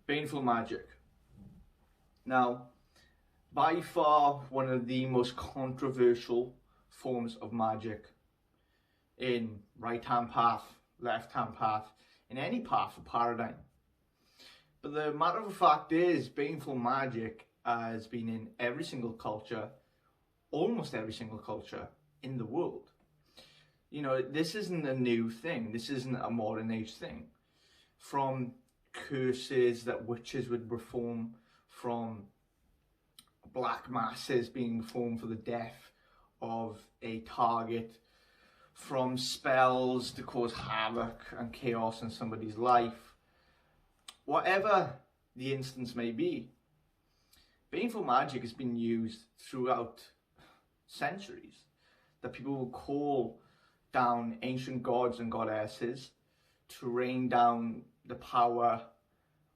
Baneful Magick. Now, by far one of the most controversial forms of magic in right-hand path, left-hand path, in any path or paradigm. But the matter of fact is, Baneful Magick has been in every single culture, almost every single culture in the world. You know, this isn't a new thing. This isn't a modern age thing. From curses that witches would perform, from black masses being performed for the death of a target, from spells to cause havoc and chaos in somebody's life. Whatever the instance may be, Baneful Magick has been used throughout centuries. That people will call down ancient gods and goddesses to rain down the power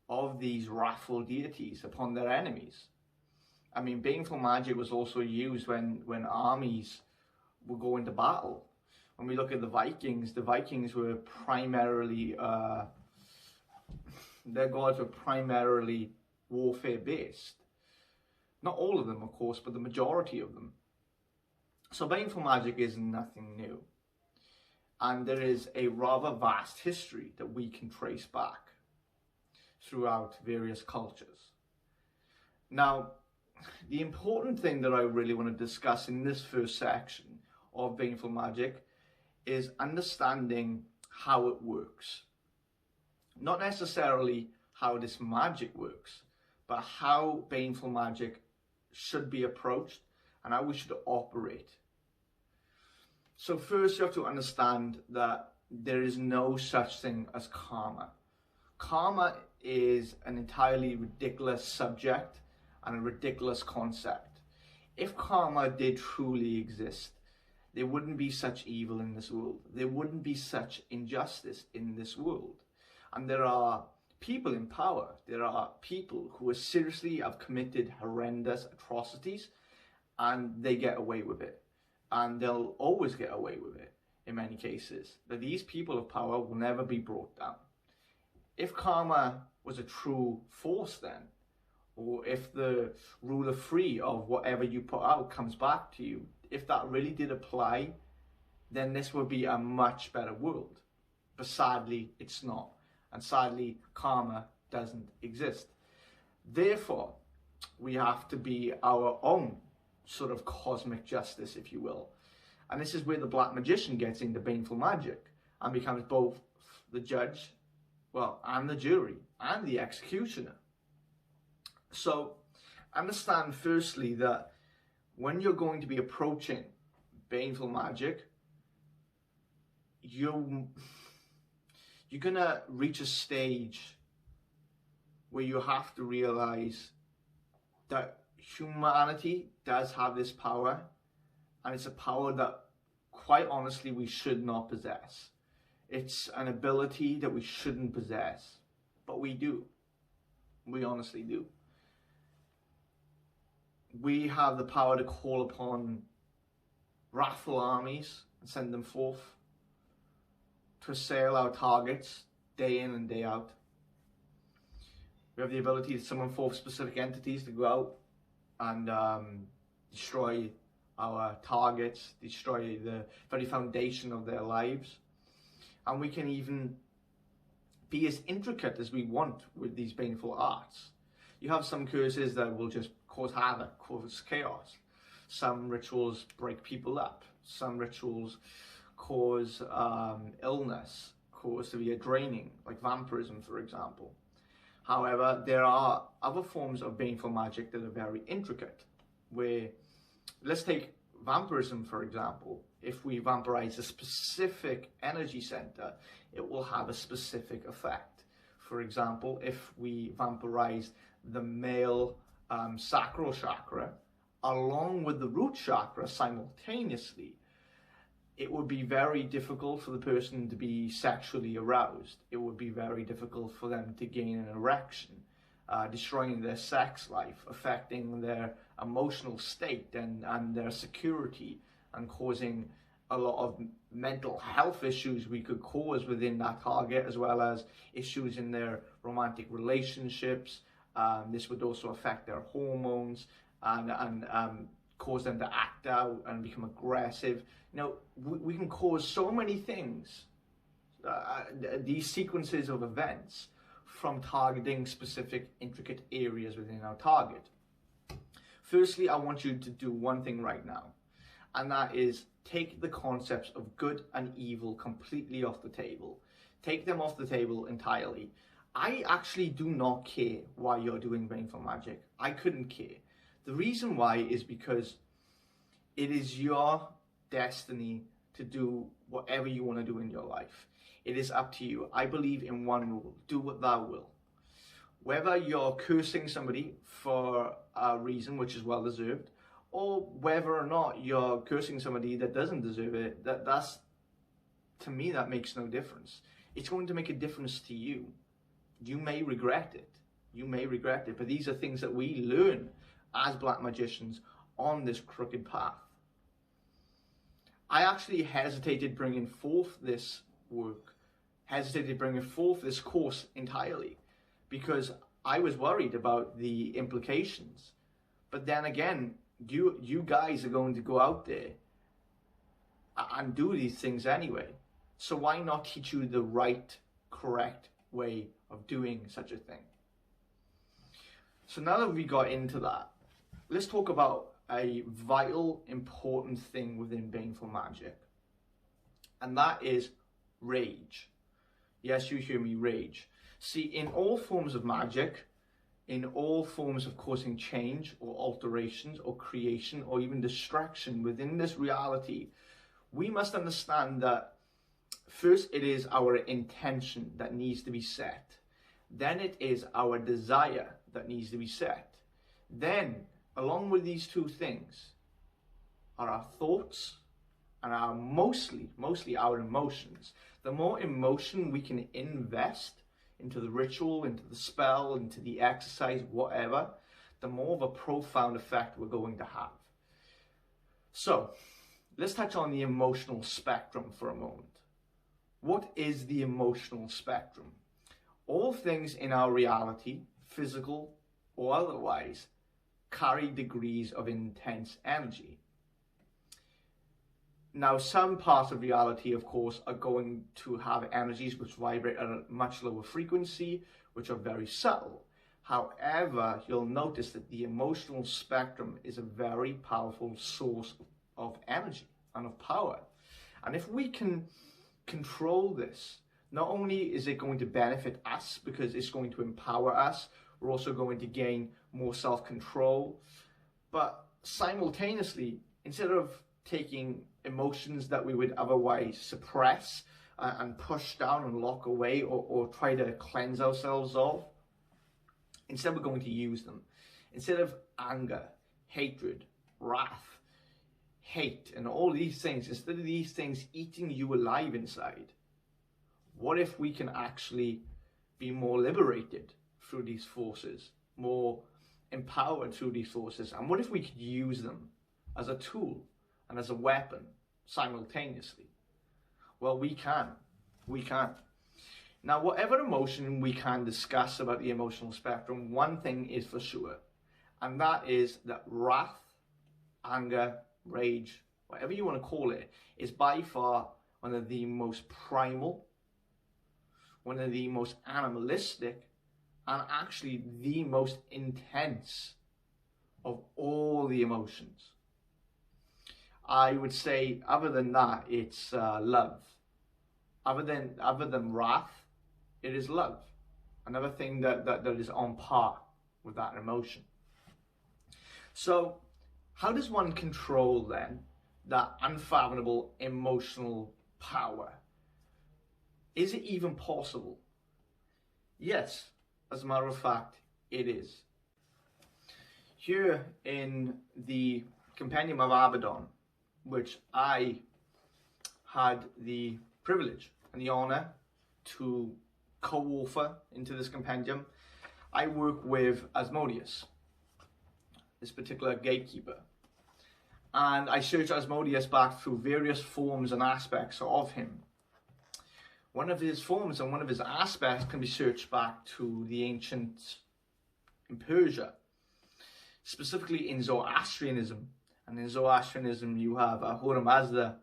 of these wrathful deities upon their enemies. I mean, Baneful Magick was also used when armies would go into battle. When we look at the Vikings were primarily, their gods were primarily warfare based. Not all of them, of course, but the majority of them. So Baneful Magick is nothing new. And there is a rather vast history that we can trace back throughout various cultures. Now, the important thing that I really want to discuss in this first section of Baneful Magick is understanding how it works. Not necessarily how this magic works, but how Baneful Magick should be approached and how we should operate. So first you have to understand that there is no such thing as karma. Karma is an entirely ridiculous subject and a ridiculous concept. If karma did truly exist, there wouldn't be such evil in this world. There wouldn't be such injustice in this world. And there are people in power. There are people who are seriously have committed horrendous atrocities and they get away with it. And they'll always get away with it in many cases. That these people of power will never be brought down. If karma was a true force then, or if the rule of three of whatever you put out comes back to you, if that really did apply, then this would be a much better world. But sadly, it's not. And sadly, karma doesn't exist. Therefore, we have to be our own sort of cosmic justice, if you will. And this is where the Black Magician gets into Baneful Magick and becomes both the judge, and the jury, and the executioner. So, understand firstly that when you're going to be approaching Baneful Magick, you're gonna reach a stage where you have to realize that humanity does have this power, and it's a power that, quite honestly, we should not possess. It's an ability that we shouldn't possess, but we do. We honestly do. We have the power to call upon wrathful armies and send them forth to assail our targets day in and day out. We have the ability to summon forth specific entities to go out and destroy our targets, destroy the very foundation of their lives. And we can even be as intricate as we want with these baneful arts. You have some curses that will just cause havoc, cause chaos. Some rituals break people up. Some rituals cause illness, cause severe draining, like vampirism, for example. However, there are other forms of Baneful Magick that are very intricate, where, let's take vampirism, for example. If we vampirize a specific energy center, it will have a specific effect. For example, if we vampirize the male sacral chakra along with the root chakra simultaneously, it would be very difficult for the person to be sexually aroused. It would be very difficult for them to gain an erection, destroying their sex life, affecting their emotional state and their security, and causing a lot of mental health issues we could cause within that target, as well as issues in their romantic relationships. This would also affect their hormones and cause them to act out and become aggressive. You know, we can cause so many things, these sequences of events, from targeting specific intricate areas within our target. Firstly, I want you to do one thing right now, and that is take the concepts of good and evil completely off the table. Take them off the table entirely. I actually do not care why you're doing Baneful Magick. I couldn't care. The reason why is because it is your destiny to do whatever you want to do in your life. It is up to you. I believe in one rule: do what thou will. Whether you're cursing somebody for a reason which is well deserved, or whether or not you're cursing somebody that doesn't deserve it, that's, to me, that makes no difference. It's going to make a difference to you. You may regret it. You may regret it, but these are things that we learn as black magicians on this crooked path. I actually hesitated bringing forth this work, hesitated bringing forth this course entirely, because I was worried about the implications. But then again, you guys are going to go out there and do these things anyway. So why not teach you the right, correct way of doing such a thing? So now that we got into that, let's talk about a vital, important thing within Baneful Magick. And that is rage. Yes, you hear me, rage. See, in all forms of magic, in all forms of causing change or alterations or creation or even distraction within this reality, we must understand that first it is our intention that needs to be set. Then it is our desire that needs to be set. Then, along with these two things, are our thoughts and our mostly our emotions. The more emotion we can invest into the ritual, into the spell, into the exercise, whatever, the more of a profound effect we're going to have. So, let's touch on the emotional spectrum for a moment. What is the emotional spectrum? All things in our reality, physical or otherwise, carry degrees of intense energy. Now, some parts of reality, of course, are going to have energies which vibrate at a much lower frequency, which are very subtle. However, you'll notice that the emotional spectrum is a very powerful source of energy and of power. And if we can control this, not only is it going to benefit us because it's going to empower us, we're also going to gain more self-control. But simultaneously, instead of taking emotions that we would otherwise suppress and push down and lock away or try to cleanse ourselves of, instead we're going to use them. Instead of anger, hatred, wrath, hate, and all these things, instead of these things eating you alive inside, what if we can actually be more liberated through these forces, more empowered through these forces? And what if we could use them as a tool and as a weapon simultaneously? Well, we can. We can. Now, whatever emotion we can discuss about the emotional spectrum, one thing is for sure, and that is that wrath, anger, rage, whatever you want to call it, is by far one of the most primal, one of the most animalistic, and actually the most intense of all the emotions. I would say, other than that, it's love. Other than wrath, it is love. Another thing that is on par with that emotion. So, how does one control then that unfathomable emotional power? Is it even possible? Yes, as a matter of fact, it is. Here in the Compendium of Abaddon, which I had the privilege and the honor to co-author into this compendium, I work with Asmodeus, this particular gatekeeper. And I searched Asmodeus back through various forms and aspects of him. One of his forms and one of his aspects can be searched back to the ancients in Persia, specifically in Zoroastrianism. And in Zoroastrianism you have Ahura Mazda,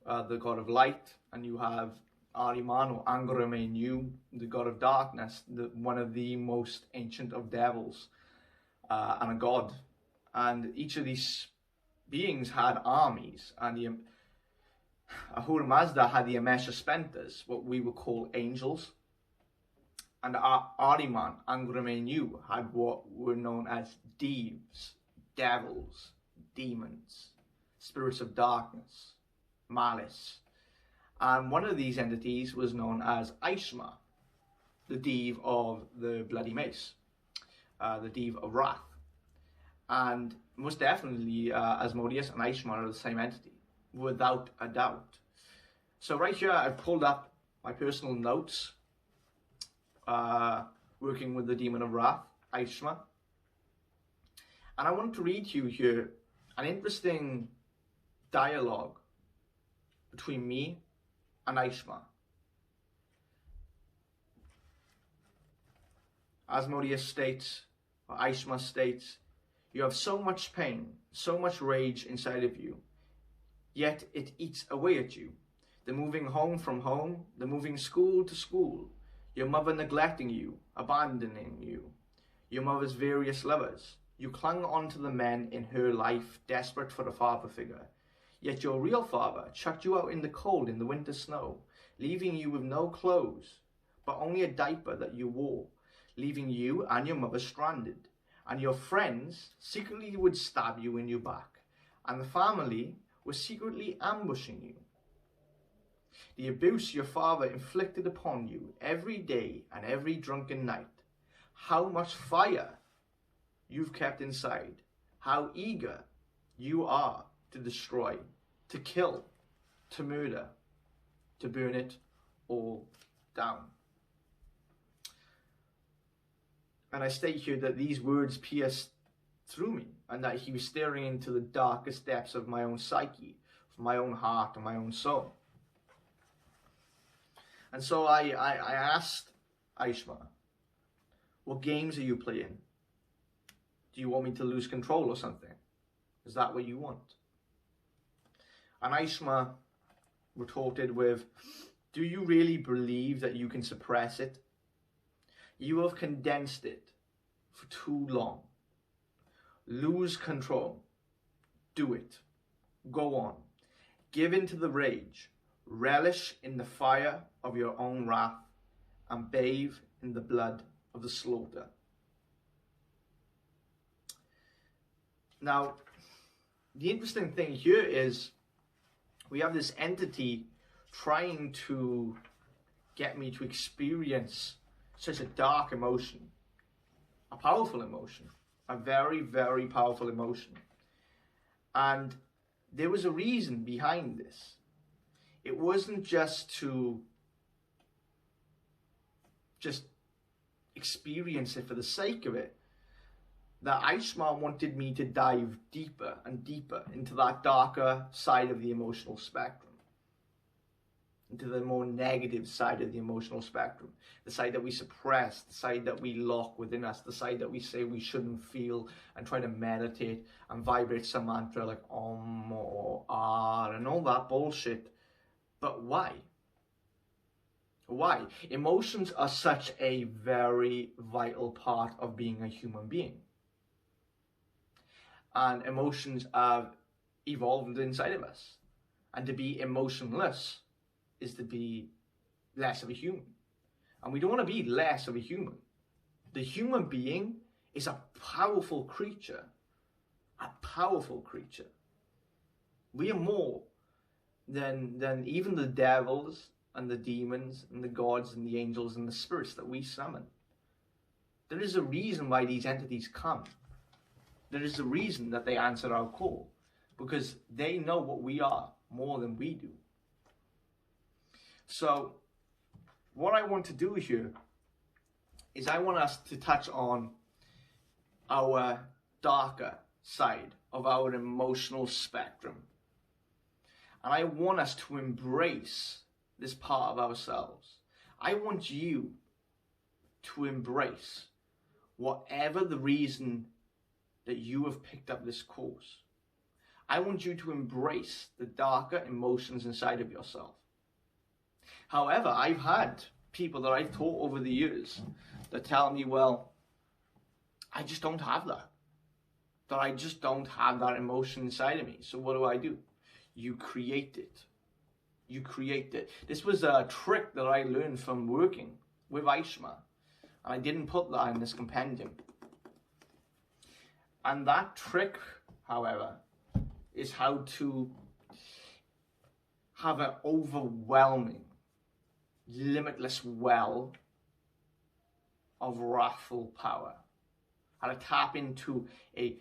the god of light, and you have Ahriman or Angora Mainyu, the god of darkness, one of the most ancient of devils, and a god. And each of these beings had armies, and the Ahura Mazda had the Amesha Spentas, what we would call angels, and Ahriman, Angora Mainyu, had what were known as Devs, devils, demons, spirits of darkness, malice. And one of these entities was known as Aishma, the Dev of the Bloody Mace, the Dev of Wrath. And most definitely Asmodeus and Aishma are the same entity, without a doubt. So right here I've pulled up my personal notes, working with the Demon of Wrath, Aishma. And I want to read to you here an interesting dialogue between me and Aishma. Asmodeus states, or Aishma states, "You have so much pain, so much rage inside of you, yet it eats away at you. The moving home from home, the moving school to school, your mother neglecting you, abandoning you, your mother's various lovers. You clung on to the men in her life, desperate for a father figure. Yet your real father chucked you out in the cold in the winter snow, leaving you with no clothes, but only a diaper that you wore, leaving you and your mother stranded. And your friends secretly would stab you in your back, and the family was secretly ambushing you. The abuse your father inflicted upon you every day and every drunken night, how much fire you've kept inside, how eager you are to destroy, to kill, to murder, to burn it all down." And I state here that these words pierced through me, and that he was staring into the darkest depths of my own psyche, of my own heart and my own soul. And so I asked Aishma, "What games are you playing? Do you want me to lose control or something? Is that what you want?" And Aishma retorted with, "Do you really believe that you can suppress it? You have condensed it for too long. Lose control. Do it. Go on. Give in to the rage. Relish in the fire of your own wrath, and bathe in the blood of the slaughter." Now, the interesting thing here is we have this entity trying to get me to experience such a dark emotion, a powerful emotion, a very, very powerful emotion. And there was a reason behind this. It wasn't just to experience it for the sake of it. That Aishma wanted me to dive deeper and deeper into that darker side of the emotional spectrum, into the more negative side of the emotional spectrum, the side that we suppress, the side that we lock within us, the side that we say we shouldn't feel, and try to meditate and vibrate some mantra like Om or Ah and all that bullshit. But why? Why? Emotions are such a very vital part of being a human being. And emotions have evolved inside of us. And to be emotionless is to be less of a human. And we don't want to be less of a human. The human being is a powerful creature. A powerful creature. We are more than even the devils and the demons and the gods and the angels and the spirits that we summon. There is a reason why these entities come. There is a reason that they answer our call. Because they know what we are more than we do. So, what I want to do here is I want us to touch on our darker side of our emotional spectrum. And I want us to embrace this part of ourselves. I want you to embrace whatever the reason that you have picked up this course. I want you to embrace the darker emotions inside of yourself. However, I've had people that I've taught over the years that tell me, well, I just don't have that. That I just don't have that emotion inside of me. So what do? You create it. You create it. This was a trick that I learned from working with Aishma. And I didn't put that in this compendium. And that trick, however, is how to have an overwhelming, limitless well of wrathful power. How to tap into a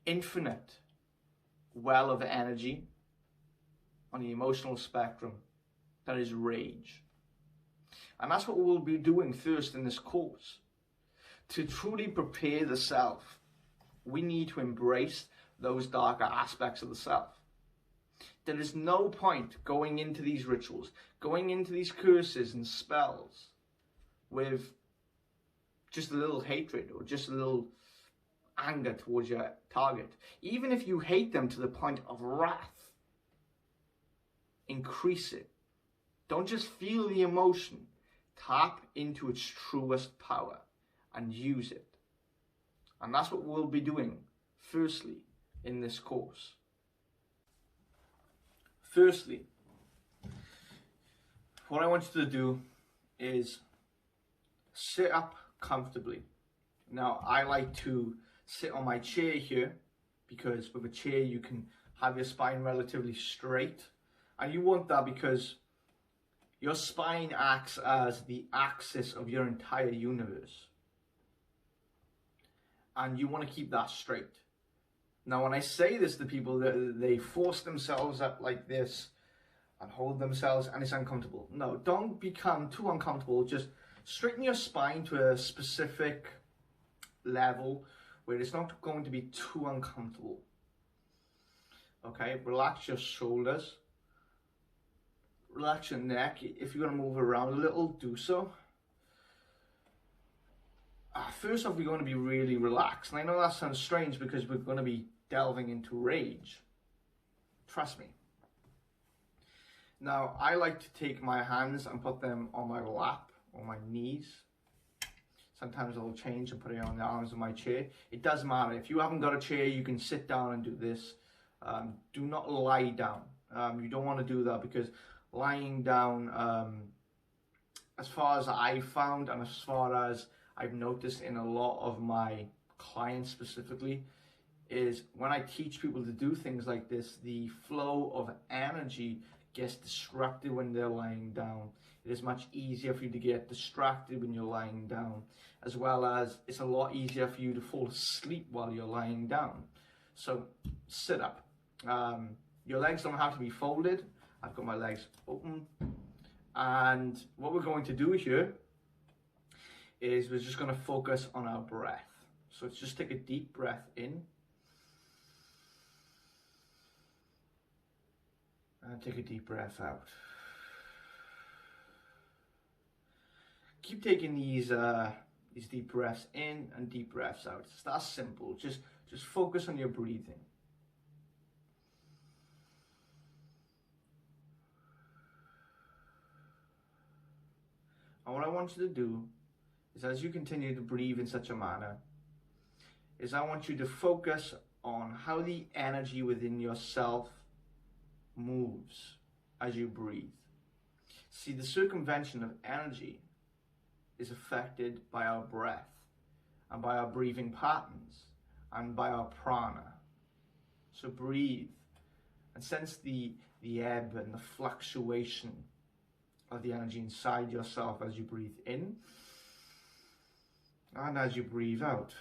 infinite well of energy on the emotional spectrum that is rage. And that's what we'll be doing first in this course. To truly prepare the self, we need to embrace those darker aspects of the self. There is no point going into these rituals, going into these curses and spells with just a little hatred or just a little anger towards your target. Even if you hate them to the point of wrath, increase it. Don't just feel the emotion. Tap into its truest power and use it. And that's what we'll be doing firstly in this course. Firstly, what I want you to do is sit up comfortably. Now, I like to sit on my chair here because with a chair you can have your spine relatively straight. And you want that because your spine acts as the axis of your entire universe. And you want to keep that straight. Now, when I say this to people, they force themselves up like this and hold themselves, and it's uncomfortable. No, don't become too uncomfortable. Just straighten your spine to a specific level where it's not going to be too uncomfortable. Okay, relax your shoulders. Relax your neck. If you're going to move around a little, do so. First off, we're going to be really relaxed. And I know that sounds strange because we're going to be delving into rage. Trust me. Now, I like to take my hands and put them on my lap or my knees. Sometimes I'll change and put it on the arms of my chair. It doesn't matter. If you haven't got a chair, you can sit down and do this. Do not lie down. You don't want to do that because lying down, as far as I found and as far as I've noticed in a lot of my clients specifically, is when I teach people to do things like this, the flow of energy gets disrupted when they're lying down. It is much easier for you to get distracted when you're lying down, as well as it's a lot easier for you to fall asleep while you're lying down. So sit up. Your legs don't have to be folded. I've got my legs open. And what we're going to do here is we're just going to focus on our breath. So let's just take a deep breath in. And take a deep breath out. Keep taking these deep breaths in and deep breaths out. It's that simple. Just focus on your breathing. And what I want you to do is, as you continue to breathe in such a manner, is I want you to focus on how the energy within yourself moves as you breathe. See, the circumvention of energy is affected by our breath and by our breathing patterns and by our prana. So breathe and sense the ebb and the fluctuation of the energy inside yourself as you breathe in and as you breathe out.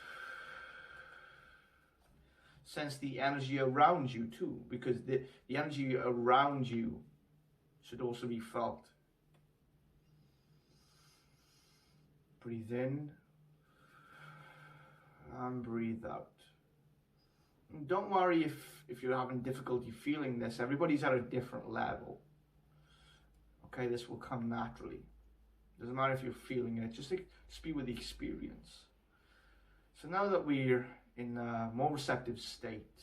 Sense the energy around you too, because the energy around you should also be felt. Breathe in and breathe out. Don't worry if you're having difficulty feeling this. Everybody's at a different level. Okay, this will come naturally. Doesn't matter if you're feeling it, just be with the experience. So now that we're in a more receptive state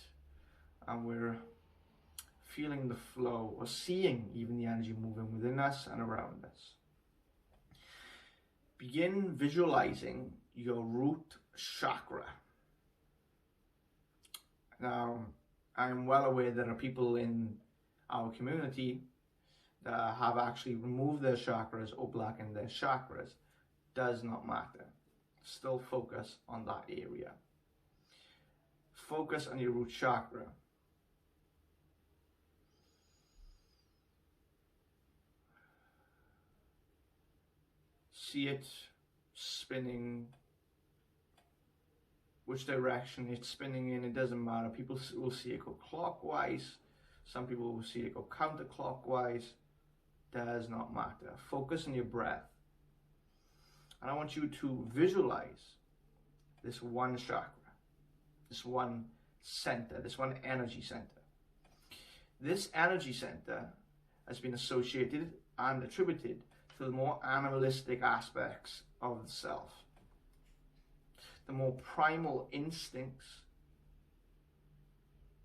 and we're feeling the flow or seeing even the energy moving within us and around us, begin visualizing your root chakra. Now, I'm well aware there are people in our community that have actually removed their chakras or blackened their chakras. Does not matter. Still focus on that area. Focus on your root chakra. See it spinning. Which direction it's spinning in, it doesn't matter. People will see it go clockwise. Some people will see it go counterclockwise. Does not matter. Focus on your breath. And I want you to visualize this one chakra, this one center, this one energy center. This energy center has been associated and attributed to the more animalistic aspects of the self. The more primal instincts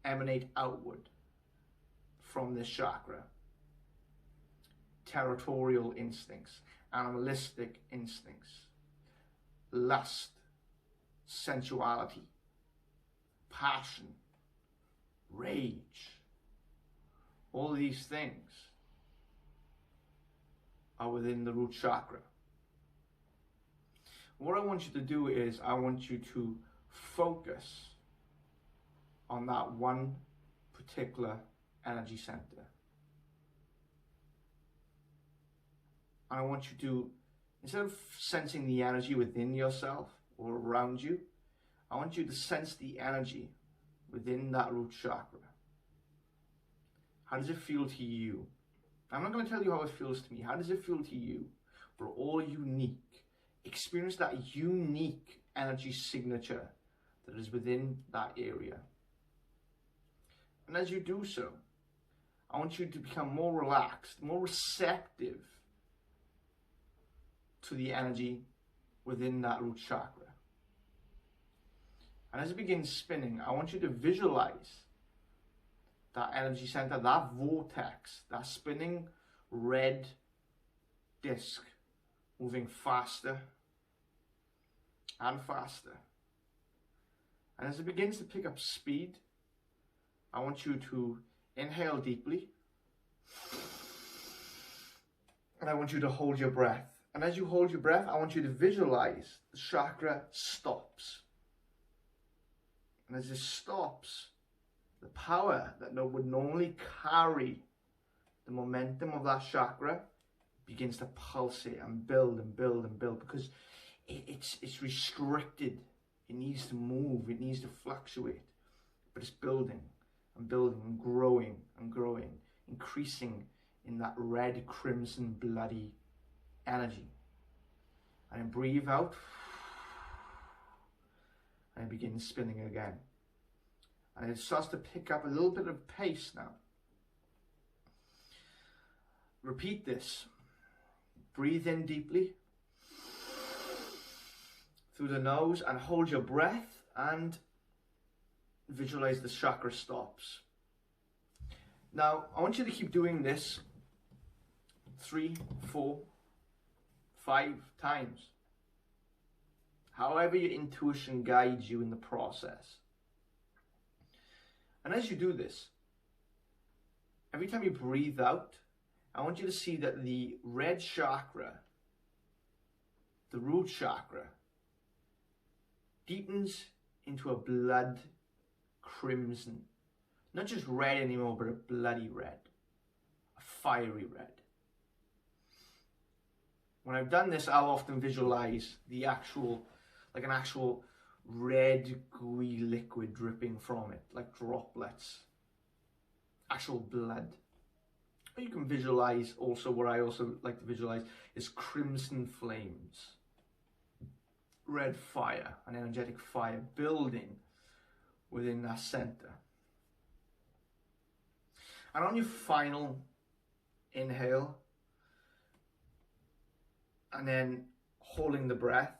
emanate outward from this chakra. Territorial instincts, animalistic instincts, lust, sensuality, passion, rage. All these things are within the root chakra. What I want you to do is I want you to focus on that one particular energy center. And I want you to, instead of sensing the energy within yourself or around you, I want you to sense the energy within that root chakra. How does it feel to you? I'm not going to tell you how it feels to me. How does it feel to you? We're all unique. Experience that unique energy signature that is within that area. And as you do so, I want you to become more relaxed, more receptive to the energy within that root chakra. And as it begins spinning, I want you to visualize that energy center, that vortex, that spinning red disc moving faster and faster. And as it begins to pick up speed, I want you to inhale deeply. And I want you to hold your breath. And as you hold your breath, I want you to visualize the chakra stops. And as it stops, the power that would normally carry the momentum of that chakra begins to pulsate and build and build and build, because it's restricted. It needs to move, it needs to fluctuate, but it's building and building and growing and growing, increasing in that red, crimson, bloody energy. And then breathe out, and it begins spinning again. And it starts to pick up a little bit of pace now. Repeat this. Breathe in deeply through the nose and hold your breath and visualize the chakra stops. Now, I want you to keep doing this 3, 4, 5 times. However your intuition guides you in the process. And as you do this, every time you breathe out, I want you to see that the red chakra, the root chakra, deepens into a blood crimson. Not just red anymore, but a bloody red, a fiery red. When I've done this, I'll often visualize the actual, like an actual red gooey liquid dripping from it, like droplets, actual blood. Or you can visualize also, what I also like to visualize is crimson flames, red fire, an energetic fire building within that center. And on your final inhale, and then holding the breath,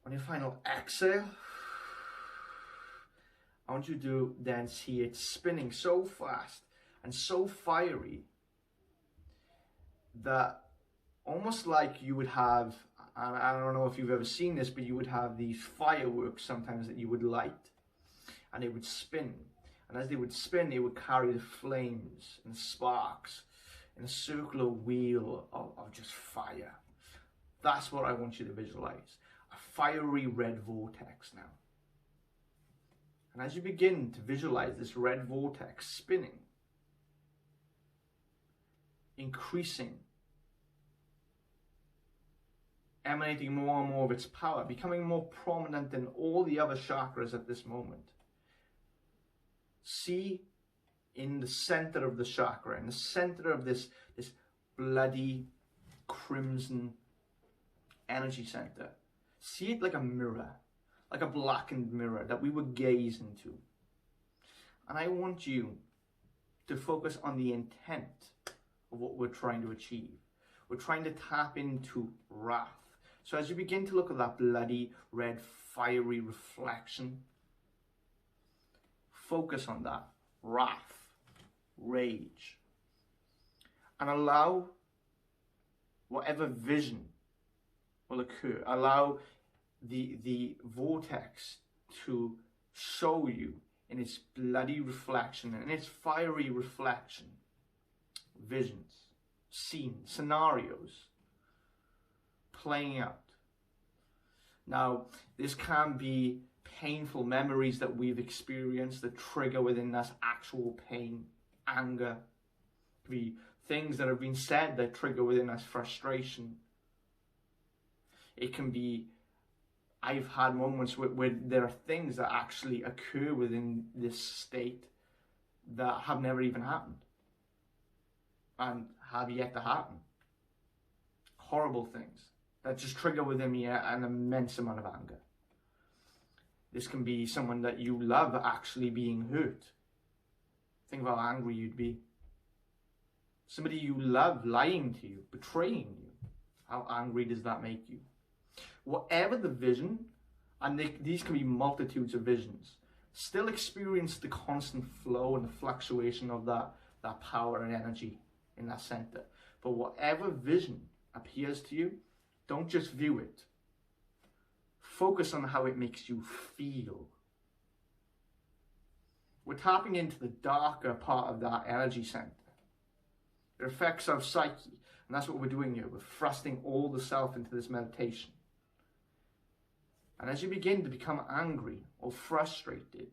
on your final exhale, I want you to then see it spinning so fast and so fiery that almost like you would have, and I don't know if you've ever seen this, but you would have these fireworks sometimes that you would light, and they would spin. And as they would spin, they would carry the flames and sparks in a circular wheel of just fire. That's what I want you to visualize. A fiery red vortex now. And as you begin to visualize this red vortex spinning, increasing, emanating more and more of its power, becoming more prominent than all the other chakras at this moment. See in the center of the chakra, in the center of this bloody crimson energy center, see it like a mirror, like a blackened mirror that we would gaze into. And I want you to focus on the intent of what we're trying to achieve. We're trying to tap into wrath. So as you begin to look at that bloody red fiery reflection, focus on that wrath, rage, and allow whatever vision will occur. Allow the vortex to show you in its bloody reflection and its fiery reflection visions, scenes, scenarios playing out. Now, this can be painful memories that we've experienced that trigger within us actual pain, anger. It could be things that have been said that trigger within us frustration. It can be, I've had moments where there are things that actually occur within this state that have never even happened and have yet to happen. Horrible things that just trigger within me an immense amount of anger. This can be someone that you love actually being hurt. Think of how angry you'd be. Somebody you love lying to you, betraying you. How angry does that make you? Whatever the vision, and these can be multitudes of visions, still experience the constant flow and the fluctuation of that power and energy in that center. But whatever vision appears to you, don't just view it. Focus on how it makes you feel. We're tapping into the darker part of that energy center. It affects our psyche, and that's what we're doing here. We're thrusting all the self into this meditation. And as you begin to become angry or frustrated,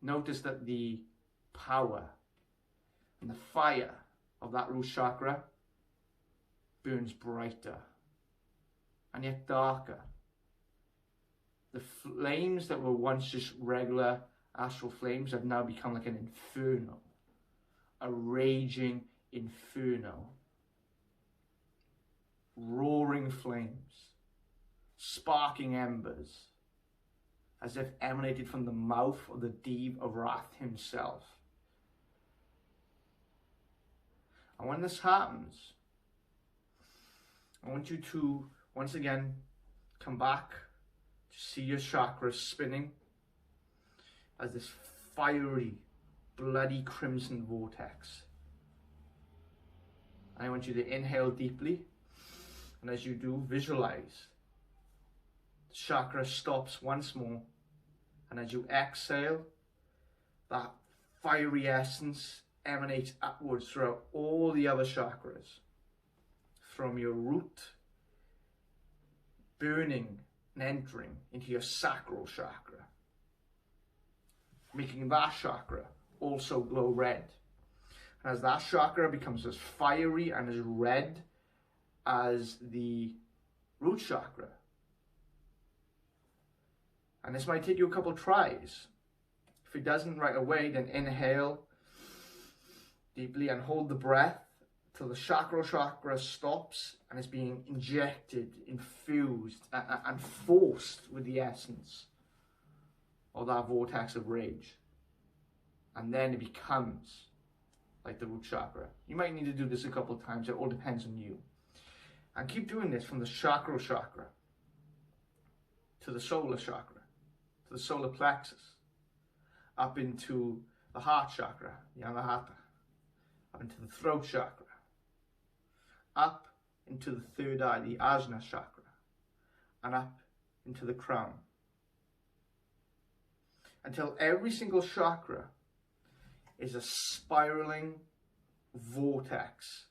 notice that the power and the fire of that root chakra burns brighter and yet darker. The flames that were once just regular astral flames have now become like an inferno, a raging inferno, roaring flames, sparking embers, as if emanated from the mouth of the Dev of Wrath himself. And when this happens, I want you to once again come back to see your chakras spinning as this fiery, bloody crimson vortex. And I want you to inhale deeply, and as you do, visualize the chakra stops once more, and as you exhale, that fiery essence emanates upwards throughout all the other chakras, from your root, burning and entering into your sacral chakra, making that chakra also glow red. And as that chakra becomes as fiery and as red as the root chakra, and this might take you a couple tries. If it doesn't right away, then inhale deeply and hold the breath till the sacral chakra stops and is being injected, infused, and forced with the essence or that vortex of rage. And then it becomes like the root chakra. You might need to do this a couple of times. It all depends on you. And keep doing this from the chakra to the solar chakra, to the solar plexus, up into the heart chakra, the anahata, up into the throat chakra, up into the third eye, the ajna chakra, and up into the crown. Until every single chakra is a spiraling vortex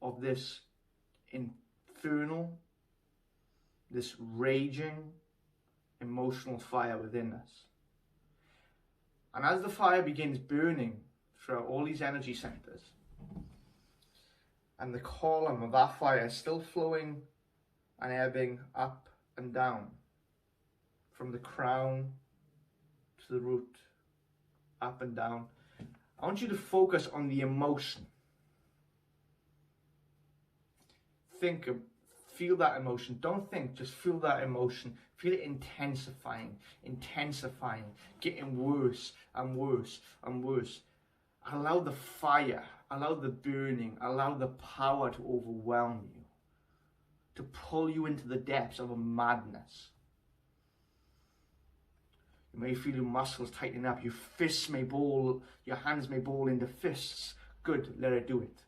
of this infernal, this raging emotional fire within us. And as the fire begins burning throughout all these energy centers, and the column of that fire is still flowing and ebbing up and down from the crown to the root, up and down, I want you to focus on the emotion. Feel that emotion. Don't think, just feel that emotion. Feel it intensifying, getting worse and worse and worse. Allow the fire, allow the burning, allow the power to overwhelm you, to pull you into the depths of a madness. You may feel your muscles tightening up, your fists may ball, your hands may ball into fists. Good, let it do it.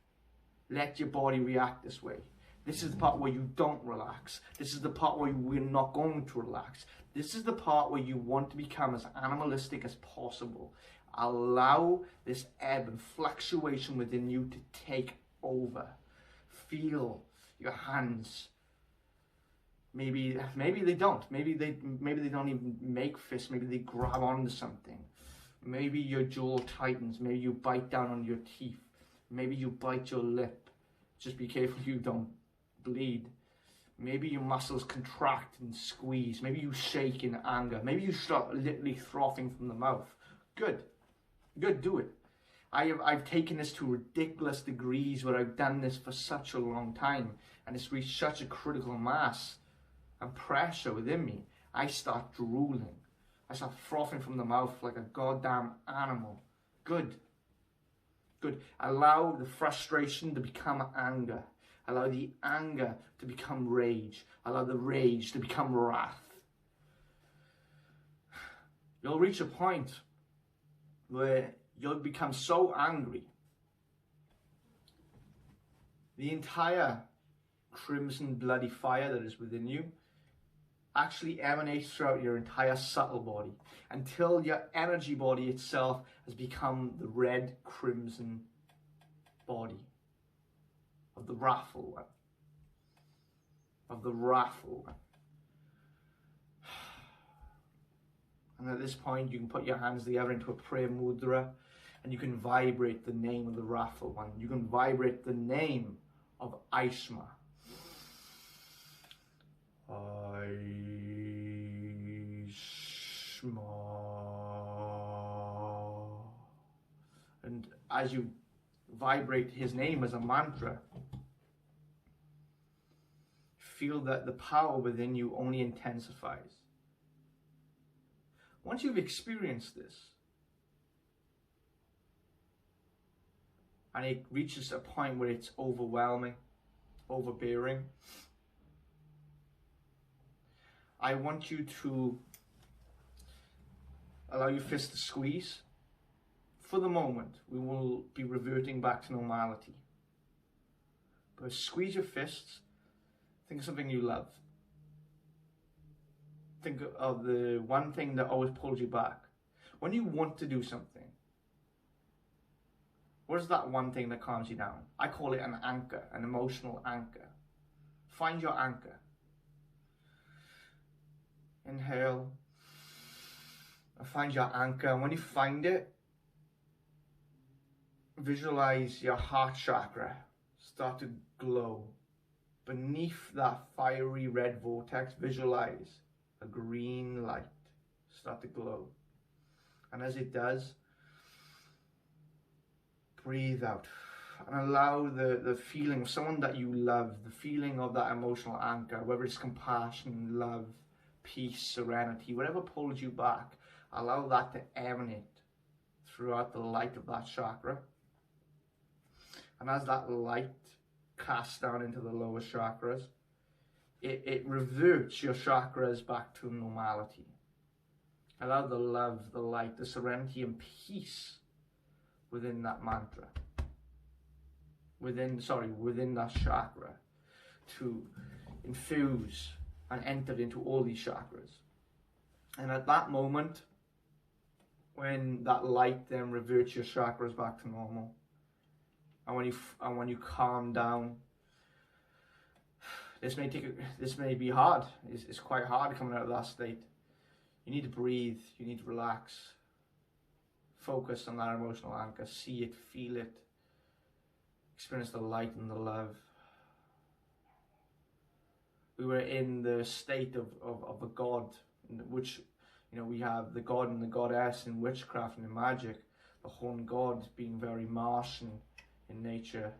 Let your body react this way. This is the part where you don't relax. This is the part where we're not going to relax. This is the part where you want to become as animalistic as possible. Allow this ebb and fluctuation within you to take over. Feel your hands. Maybe they don't. Maybe they don't even make fists. Maybe they grab onto something. Maybe your jaw tightens. Maybe you bite down on your teeth. Maybe you bite your lip. Just be careful you don't bleed. Maybe your muscles contract and squeeze. Maybe you shake in anger. Maybe you start literally frothing from the mouth. Good, do it. I've taken this to ridiculous degrees where I've done this for such a long time, and it's reached such a critical mass and pressure within me. I start drooling. I start frothing from the mouth like a goddamn animal. Good. Allow the frustration to become anger. Allow the anger to become rage. Allow the rage to become wrath. You'll reach a point where you'll become so angry. The entire crimson bloody fire that is within you actually emanates throughout your entire subtle body until your energy body itself has become the red crimson body of the wrathful one. And at this point you can put your hands together into a prayer mudra and you can vibrate the name of the wrathful one. You can vibrate the name of Aishma. And as you vibrate his name as a mantra, feel that the power within you only intensifies. Once you've experienced this, and it reaches a point where it's overwhelming, overbearing, I want you to allow your fist to squeeze. For the moment, we will be reverting back to normality. But squeeze your fists. Think of something you love. Think of the one thing that always pulls you back. When you want to do something, what is that one thing that calms you down? I call it an anchor, an emotional anchor. Find your anchor. Inhale. And find your anchor. And when you find it, visualize your heart chakra start to glow. Beneath that fiery red vortex, visualize a green light start to glow. And as it does, breathe out and allow the feeling of someone that you love, the feeling of that emotional anchor, whether it's compassion, love, peace, serenity, whatever pulls you back, allow that to emanate throughout the light of that chakra. And as that light casts down into the lower chakras, it reverts your chakras back to normality. Allow the love, the light, the serenity and peace within that mantra, within that chakra, to infuse and enter into all these chakras. And at that moment, when that light then reverts your chakras back to normal, and when you calm down, this may be hard. It's quite hard coming out of that state. You need to breathe. You need to relax. Focus on that emotional anchor. See it, feel it. Experience the light and the love. We were in the state of a god, which, you know, we have the god and the goddess in witchcraft and in magic. The horned god being very Martian in nature,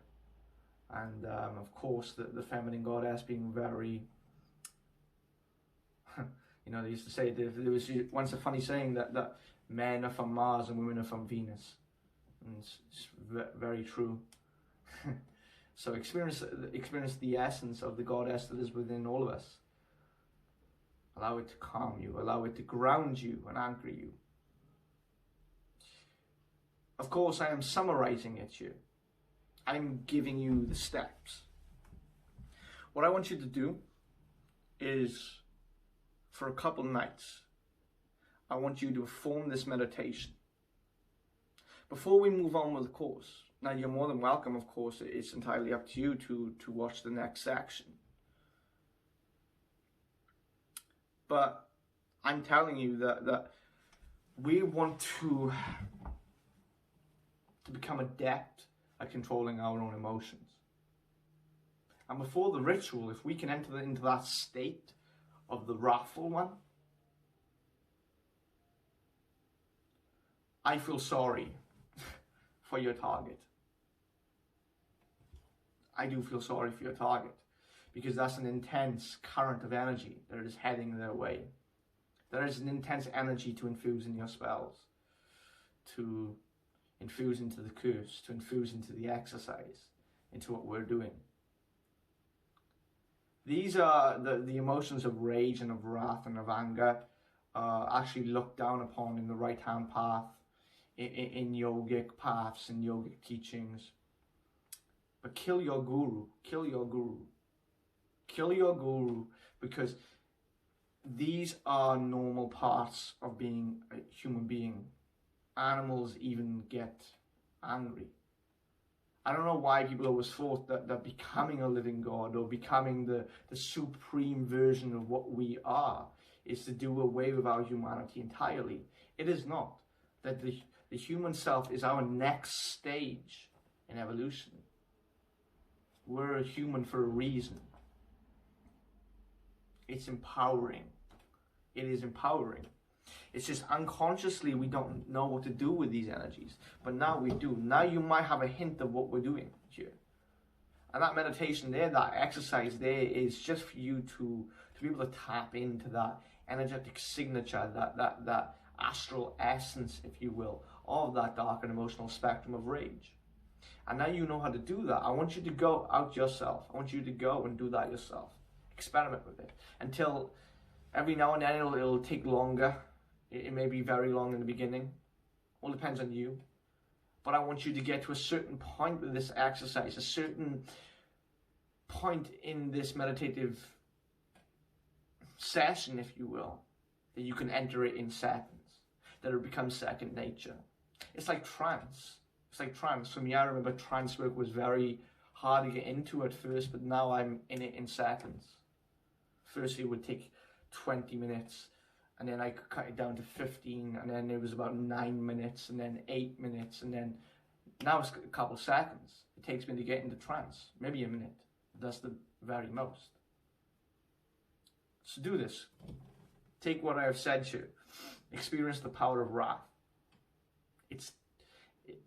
and of course the feminine goddess being very, you know, they used to say, there was once a funny saying that men are from Mars and women are from Venus, and it's very true. So experience the essence of the goddess that is within all of us. Allow it to calm you, allow it to ground you and anchor you. Of course, I am summarizing it here. I'm giving you the steps. What I want you to do is, for a couple nights, I want you to perform this meditation. Before we move on with the course, now you're more than welcome, of course, it's entirely up to you to watch the next section. But I'm telling you that we want to become adept at controlling our own emotions. And before the ritual, if we can enter into that state of the wrathful one, I feel sorry for your target. I do feel sorry for your target, because that's an intense current of energy that is heading their way. There is an intense energy to infuse in your spells, to infuse into the curse, to infuse into the exercise, into what we're doing. These are the emotions of rage and of wrath and of anger, actually looked down upon in the right-hand path, in yogic paths and yogic teachings. But kill your guru, kill your guru. Kill your guru, because these are normal parts of being a human being. Animals even get angry. I don't know why people always thought that becoming a living god or becoming the supreme version of what we are is to do away with our humanity entirely. It is not. That the human self is our next stage in evolution. We're a human for a reason. It's empowering. It is empowering. It's just unconsciously we don't know what to do with these energies. But now we do. Now you might have a hint of what we're doing here. And that meditation there, that exercise there, is just for you to be able to tap into that energetic signature, that astral essence, if you will, of that dark and emotional spectrum of rage. And now you know how to do that. I want you to go out yourself. I want you to go and do that yourself. Experiment with it. Until every now and then it'll take longer. It may be very long in the beginning. All depends on you. But I want you to get to a certain point with this exercise, a certain point in this meditative session, if you will, that you can enter it in seconds, that it becomes second nature. It's like trance. It's like trance. For me, I remember trance work was very hard to get into at first, but now I'm in it in seconds. First, it would take 20 minutes, and then I could cut it down to 15, and then it was about 9 minutes, and then 8 minutes, and then now it's a couple seconds. It takes me to get into trance, maybe a minute. That's the very most. So do this. Take what I have said to you. Experience the power of wrath.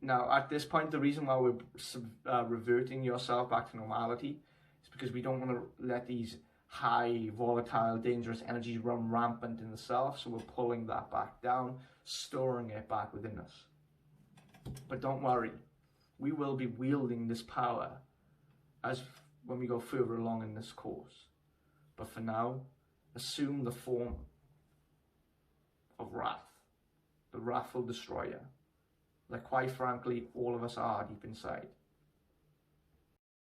Now, at this point, the reason why we're reverting yourself back to normality is because we don't want to let these high, volatile, dangerous energies run rampant in the self, so we're pulling that back down, storing it back within us. But don't worry, we will be wielding this power as when we go further along in this course. But for now, assume the form of wrath, the wrathful destroyer, that quite frankly all of us are deep inside.